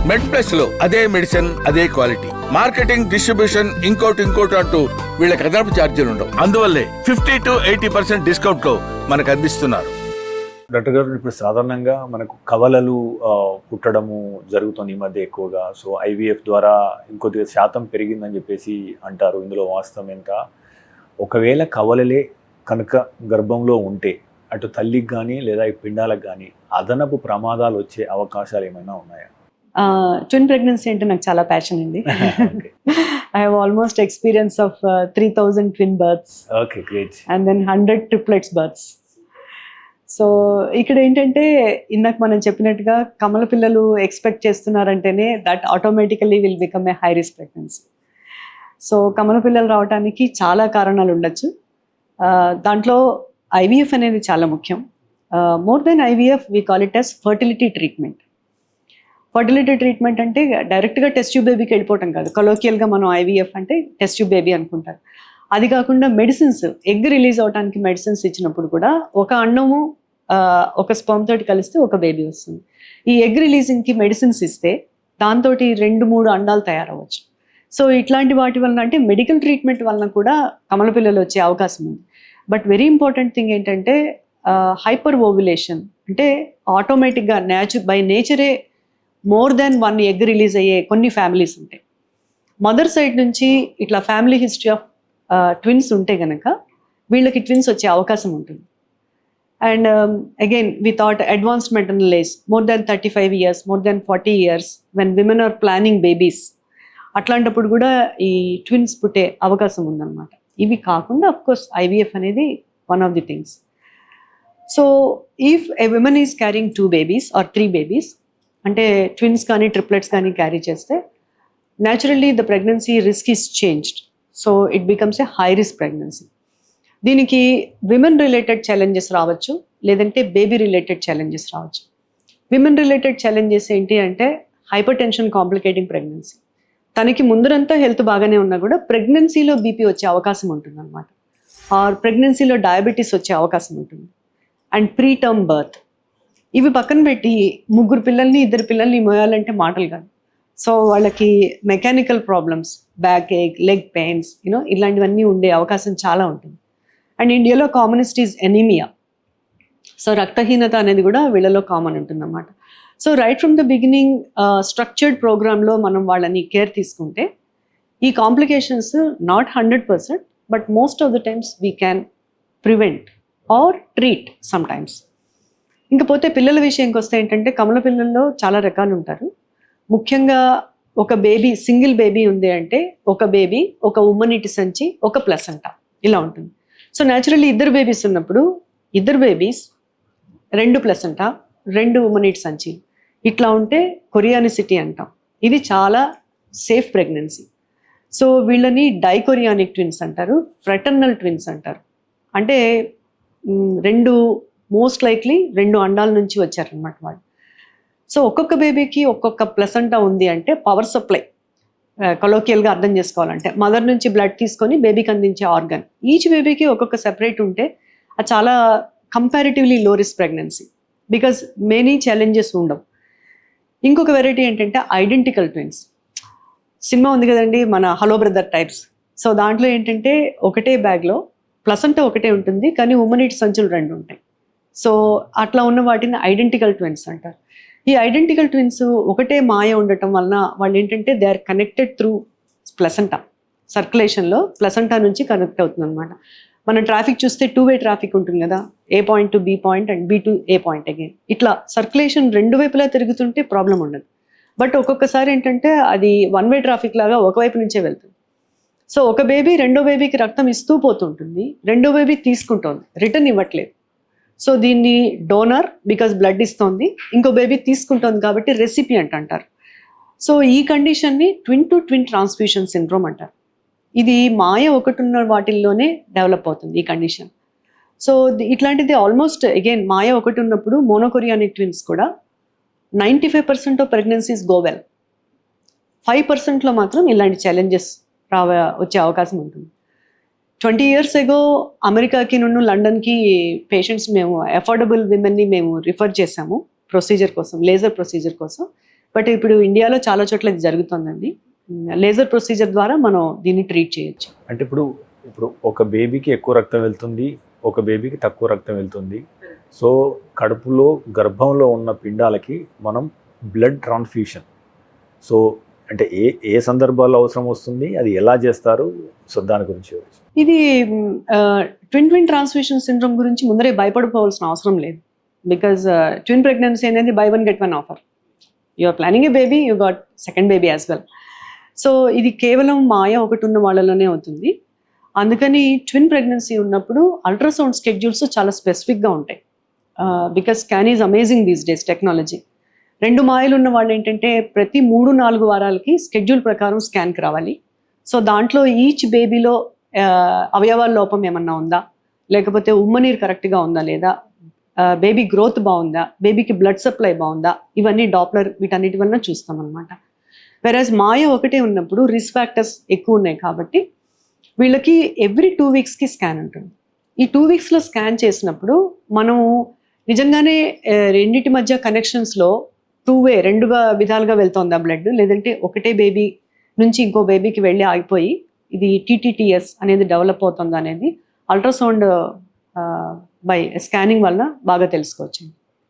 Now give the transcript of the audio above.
మెడ్ plus లో అదే medicine అదే క్వాలిటీ, మార్కెటింగ్ డిస్ట్రిబ్యూషన్ ఇంకోటి అంటూ వీళ్ళకి అదనపు ఛార్జీలు ఉండవు. అందువల్లే 50 to 80% డిస్కౌంట్ లో మనకు అందిస్తున్నారు. డాక్టర్ గారు, ఇప్పుడు సాధారణంగా మనకు కవలలు పుట్టడము జరుగుతుంది ఈ మధ్య ఎక్కువగా. సో ఐవీఎఫ్ ద్వారా ఇంకొద్దిగా శాతం పెరిగిందని చెప్పేసి అంటారు. ఇందులో వాస్తవం ఎంత? ఒకవేళ కవలలే కనుక గర్భంలో ఉంటే అటు తల్లికి కానీ లేదా ఈ పిండాలకు కానీ అదనపు ప్రమాదాలు వచ్చే అవకాశాలు ఏమైనా ఉన్నాయా? ట్విన్ ప్రెగ్నెన్సీ అంటే నాకు చాలా ప్యాషన్ అండి. I have almost experience of 3000 twin births. Okay, great. And then 100 triplets births. So ఇక్కడ ఏంటంటే ఇందాక మనం చెప్పినట్టుగా కమల పిల్లలు ఎక్స్పెక్ట్ చేస్తున్నారంటేనే that automatically will become a high risk pregnancy. So కమల పిల్లలు రావడానికి చాలా కారణాలు ఉండొచ్చు. దాంట్లో ఐవీఎఫ్ అనేది చాలా ముఖ్యం. More than IVF we call it as fertility treatment. Fertility treatment అంటే డైరెక్ట్గా టెస్ట్ ట్యూబ్ బేబీకి వెళ్ళిపోవటం కాదు. కొలోకియల్గా మనం ఐవీఎఫ్ అంటే టెస్ట్ ట్యూబ్ బేబీ అనుకుంటారు. అది కాకుండా మెడిసిన్స్, ఎగ్ రిలీజ్ అవడానికి మెడిసిన్స్ ఇచ్చినప్పుడు కూడా ఒక అండము ఒక స్పర్మ్ తోటి కలిస్తే ఒక బేబీ వస్తుంది. ఈ ఎగ్ రిలీజింగ్కి మెడిసిన్స్ ఇస్తే దాంతో 2-3 అండాలు తయారవ్వచ్చు. సో ఇట్లాంటి వాటి వలన అంటే మెడికల్ ట్రీట్మెంట్ వలన కూడా కమల పిల్లలు వచ్చే అవకాశం ఉంది. బట్ వెరీ ఇంపార్టెంట్ థింగ్ ఏంటంటే హైపర్ ఓవ్యులేషన్ అంటే ఆటోమేటిక్గా బై నేచరే మోర్ దాన్ 1 ఎగ్ రిలీజ్ అయ్యే కొన్ని ఫ్యామిలీస్ ఉంటాయి. మదర్ సైడ్ నుంచి ఇట్లా ఫ్యామిలీ హిస్టరీ ఆఫ్ ట్విన్స్ ఉంటే కనుక వీళ్ళకి ట్విన్స్ వచ్చే అవకాశం ఉంటుంది. And again we thought advanced maternal age more than 35 years, more than 40 years when women are planning babies, అట్లాంటప్పుడు కూడా ఈ ట్విన్స్ పుట్టే అవకాశం ఉందన్నమాట. ఇవి కాకుండా అఫ్కోర్స్ ఐవీఎఫ్ అనేది one of the things. So if a women is carrying 2 babies or 3 babies, అంటే ట్విన్స్ కానీ ట్రిప్లెట్స్ కానీ క్యారీ చేస్తే naturally the pregnancy risk is changed. So it becomes a high risk pregnancy. దీనికి women related challenges రావచ్చు, లేదంటే baby related challenges రావచ్చు. Women related challenges ఏంటి అంటే హైపర్ టెన్షన్ కాంప్లికేటింగ్ ప్రెగ్నెన్సీ. తనకి ముందరంతా హెల్త్ బాగానే ఉన్నా కూడా ప్రెగ్నెన్సీలో బీపీ వచ్చే అవకాశం ఉంటుంది అనమాట. ఆర్ ప్రెగ్నెన్సీలో డయాబెటీస్ వచ్చే అవకాశం ఉంటుంది. అండ్ ప్రీ టర్మ్ బర్త్, ఇవి పక్కన పెట్టి 3 పిల్లల్ని 2 పిల్లల్ని మోయాలంటే మాటలు కాదు. సో వాళ్ళకి మెకానికల్ ప్రాబ్లమ్స్, బ్యాక్ ఏక్, లెగ్ పెయిన్స్, ఇలాంటివన్నీ ఉండే అవకాశం చాలా ఉంటుంది. అండ్ ఇండియాలో కామనెస్ట్ ఈజ్ ఎనీమియా. సో రక్తహీనత అనేది కూడా వీళ్ళలో కామన్ ఉంటుందన్నమాట. So right from the beginning structured ప్రోగ్రాంలో మనం వాళ్ళని కేర్ తీసుకుంటే ఈ complications not 100%, but most of the times we can prevent or treat some times. ఇంకపోతే పిల్లల విషయంకి వస్తే ఏంటంటే కమల పిల్లల్లో చాలా రకాలు ఉంటారు. ముఖ్యంగా ఒక బేబీ, సింగిల్ బేబీ ఉంది అంటే ఒక బేబీ, ఒక ఉమ్మనీటి సంచి, ఒక ప్లసెంటా ఇలా ఉంటుంది. సో న్యాచురల్లీ 2 బేబీస్ ఉన్నప్పుడు 2 బేబీస్, 2 ప్లసెంటా, 2 ఉమ్మనీటి సంచి ఇట్లా ఉంటే కొరియానిసిటీ అంటాం. ఇది చాలా సేఫ్ ప్రెగ్నెన్సీ. సో వీళ్ళని డైకొరియానిక్ ట్విన్స్ అంటారు, ఫ్రెటర్నల్ ట్విన్స్ అంటారు. అంటే 2 మోస్ట్ లైక్లీ 2 అండాల నుంచి వచ్చారనమాట వాళ్ళు. సో ఒక్కొక్క బేబీకి ఒక్కొక్క ప్లసెంటా ఉంది అంటే పవర్ సప్లై కొలోకియల్గా అర్థం చేసుకోవాలంటే మదర్ నుంచి బ్లడ్ తీసుకొని బేబీకి అందించే ఆర్గన్. ఈచ్ బేబీకి ఒక్కొక్క సెపరేట్ ఉంటే అది చాలా కంపారిటివ్లీ లో risk pregnancy, because many challenges ఉండవు. ఇంకొక వెరైటీ ఏంటంటే ఐడెంటికల్ ట్విన్స్. సినిమా ఉంది కదండి మన హలో బ్రదర్ టైప్స్. సో దాంట్లో ఏంటంటే ఒకటే బ్యాగ్లో ప్లసెంటా ఒకటే ఉంటుంది, కానీ ఉమ్మనీటి సంచులు 2 ఉంటాయి. సో అట్లా ఉన్న వాటిని ఐడెంటికల్ ట్విన్స్ అంటారు. ఈ ఐడెంటికల్ ట్విన్స్ ఒకటే మాయ ఉండటం వలన వాళ్ళు ఏంటంటే they are connected through placenta. సర్క్యులేషన్లో ప్లసెంటా నుంచి కనెక్ట్ అవుతుంది అనమాట. మనం ట్రాఫిక్ చూస్తే 2-way ట్రాఫిక్ ఉంటుంది కదా, A point to B point and B to A point again. ఇట్లా సర్క్యులేషన్ 2 వైపులా తిరుగుతుంటే ప్రాబ్లం ఉండదు. బట్ ఒక్కొక్కసారి ఏంటంటే అది 1-way ట్రాఫిక్ లాగా ఒకవైపు నుంచే వెళ్తుంది. సో ఒక బేబీ 2వ బేబీకి రక్తం ఇస్తూ పోతుంటుంది, 2వ బేబీ తీసుకుంటోంది, రిటర్న్ ఇవ్వట్లేదు. సో దీన్ని డోనర్ బికాజ్ బ్లడ్ ఇస్తోంది, ఇంకో బేబీ తీసుకుంటోంది కాబట్టి రెసిపియంట్ అంటారు. సో ఈ కండిషన్ని twin to twin transfusion syndrome అంటారు. ఇది మాయ ఒకటి ఉన్న వాటిల్లోనే డెవలప్ అవుతుంది ఈ కండిషన్. సో ఇట్లాంటిది ఆల్మోస్ట్ అగైన్ మాయ ఒకటి ఉన్నప్పుడు మోనోకొరియానిక్ ట్విన్స్ కూడా 95% ఆఫ్ ప్రెగ్నెన్సీస్ గో వెల్. 5%లో మాత్రం ఇలాంటి ఛాలెంజెస్ వచ్చే అవకాశం ఉంటుంది. 20 years ago అమెరికాకి నుండి లండన్కి పేషెంట్స్ మేము అఫోర్డబుల్ విమెన్ని మేము రిఫర్ చేసాము ప్రొసీజర్ కోసం, లేజర్ ప్రొసీజర్ కోసం. బట్ ఇప్పుడు ఇండియాలో చాలా చోట్ల ఇది జరుగుతుందండి. లేజర్ ప్రొసీజర్ ద్వారా మనం దీన్ని ట్రీట్ చేయొచ్చు. అంటే ఇప్పుడు ఒక బేబీకి ఎక్కువ రక్తం వెళ్తుంది, ఒక బేబీకి తక్కువ రక్తం వెళ్తుంది. సో కడుపులో గర్భంలో ఉన్న పిండాలకి మనం బ్లడ్ ట్రాన్స్ఫ్యూషన్, సో అంటే ఏ సందర్భాల్లో అవసరం వస్తుంది, అది ఎలా చేస్తారు, సో దాని గురించి వివరించండి. ఇది ట్విన్ ట్రాన్స్ఫ్యూషన్ సిండ్రోమ్ గురించి ముందరే భయపడిపోవాల్సిన అవసరం లేదు. బికాజ్ ట్విన్ ప్రెగ్నెన్సీ అనేది buy 1 get 1 offer. You are planning a baby, you got second baby as well. So ఇది కేవలం మాయ ఒకటి ఉన్న వాళ్ళలోనే అవుతుంది. అందుకని ట్విన్ ప్రెగ్నెన్సీ ఉన్నప్పుడు అల్ట్రాసౌండ్ స్కెడ్యూల్స్ చాలా స్పెసిఫిక్గా ఉంటాయి. Because scan is amazing these days technology. 2 మాయలు ఉన్న వాళ్ళు ఏంటంటే ప్రతి 3-4 వారాలకి స్కెడ్యూల్ ప్రకారం స్కాన్కి రావాలి. సో దాంట్లో ఈచ్ బేబీలో అవయవాల లోపం ఏమన్నా ఉందా, లేకపోతే ఉమ్మనీరు కరెక్ట్గా ఉందా లేదా, బేబీ గ్రోత్ బాగుందా, బేబీకి బ్లడ్ సప్లై బాగుందా, ఇవన్నీ డాప్లర్ వీటన్నిటి వల్ల చూస్తాం అనమాట. వెరాజ్ మాయ ఒకటే ఉన్నప్పుడు రిస్క్ ఫ్యాక్టర్స్ ఎక్కువ ఉన్నాయి కాబట్టి వీళ్ళకి ఎవ్రీ 2 weeksకి స్కాన్ ఉంటుంది. ఈ 2 weeksలో స్కాన్ చేసినప్పుడు మనం నిజంగానే రెండింటి మధ్య కనెక్షన్స్లో 2 విధాలుగా వెళ్తుందా బ్లడ్, లేదంటే ఒకటే బేబీ నుంచి ఇంకో బేబీకి వెళ్ళి ఆగిపోయి ఇది TTTS అనేది డెవలప్ అవుతుందా అనేది అల్ట్రాసౌండ్ బై స్కానింగ్ వల్ల బాగా తెలుసుకోవచ్చు.